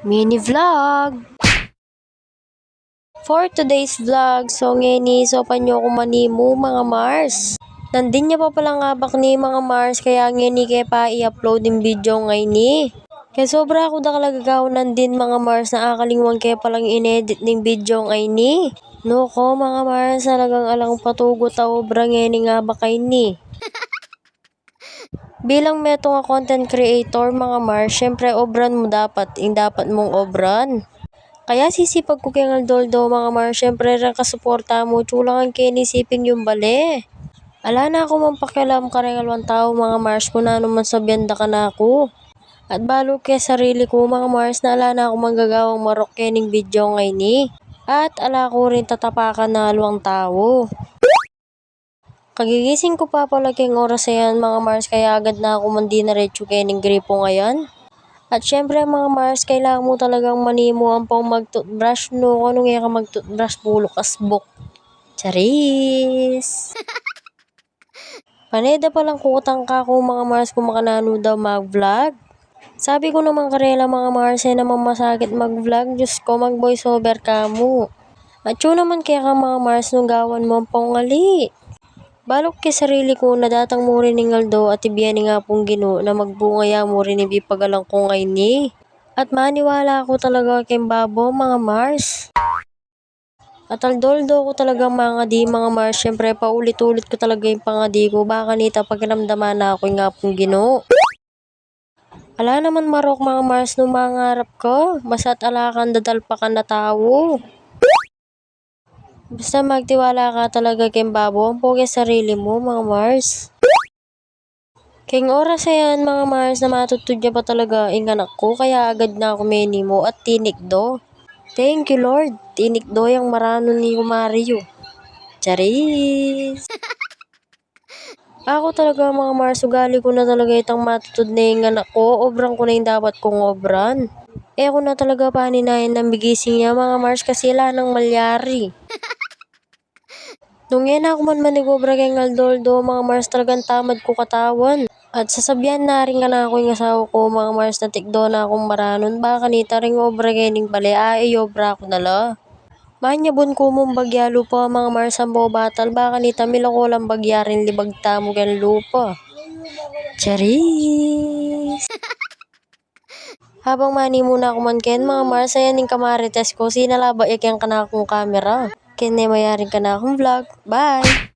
mini vlog. For today's vlog, so ngeni so panyo ko manimu mga Mars. Nandin niya pa palang abak ni mga Mars kaya ngeni kaya pa i-upload yung video ngayon ni. Kaya sobra ako da kalagagaw nandin mga Mars na akalingwang kaya palang inedit ng video ngayon ni. No ko mga Mars talagang alang patugo ta obra ngeni nga ba kay ni. Bilang meto nga content creator mga Mars, syempre obran mo dapat, dapat mong obran. Kaya sisipag ko kay Ngaldoldo mga Mars, syempre rin kasuporta mo, chulang ang kinisipin yung bale. Ala na ako mampakialam karengalwan tao mga Mars kung ano man sabihan da ka na ako. At balo kay sarili ko mga Mars na ala na ako manggagawang marok kening video ngay ni. At ala ko rin tatapakan na alwang tao. Kagigising ko pa pala kayong oras yan mga Mars kaya agad na ako mandi na retso kening gripo ngayon. At syempre mga Mars, kailangan mo talagang manimo ang pang mag-toothbrush no. Kung anong ka mag-toothbrush, bulok asbok. Charis! Paneda palang kutang ka kung mga Mars kung makanano daw mag-vlog. Sabi ko naman karela mga Mars ay naman masakit mag-vlog. Diyos ko mag-voice over ka mo. At yun naman kaya ka mga Mars nung gawan mo ang pangali. Balok kay sarili ko na datang mo rin ni Ngaldo at ibiyan nga pong Ginoo na magbungaya mo rin ibipagalang ko ngayon ni. At maniwala ako talaga kay Babo mga Mars. At aldoldo ko talaga mga di mga Mars, syempre paulit-ulit ko talaga yung pangadi ko baka nita pagramdaman na ako nga pong Ginoo. Ala naman marok mga Mars nung mangarap ko, basta't alakan dadalpakan na tao. Basta magtiwala ka talaga kay Babo, ang pogi sarili mo mga Mars. King oras yan mga Mars na matutudya pa talaga ang anak ko kaya agad na ako mo at tinikdo. Thank you Lord, tinikdo yung marano ni Mario. Charis! Ako talaga mga Mars, ugali ko na talaga itang matutud na yung anak ko, obrang ko na yung dapat kong obran. Ako na talaga paninayin ng bigising niya mga Mars kasi wala nang malyari. Nung yan ako man manigobra kay Ngaldoldo, mga Mars talagang tamad ko katawan. At sasabihan na rin ka na ako yung asawa ko, mga Mars na tikdo na akong maranon. Baka nita rin obra kening bali, obra ako nala. Manyabon ko mong bagya lupa mga Mars ang batal, baka nita milako lang bagyarin libag tamo kang lupa. Charis! Habang mani muna ako man ken mga Mars, ayan yung kamarites ko, sinalaba yakyan ka na akong camera. Kene mayaring ka na akong vlog. Bye!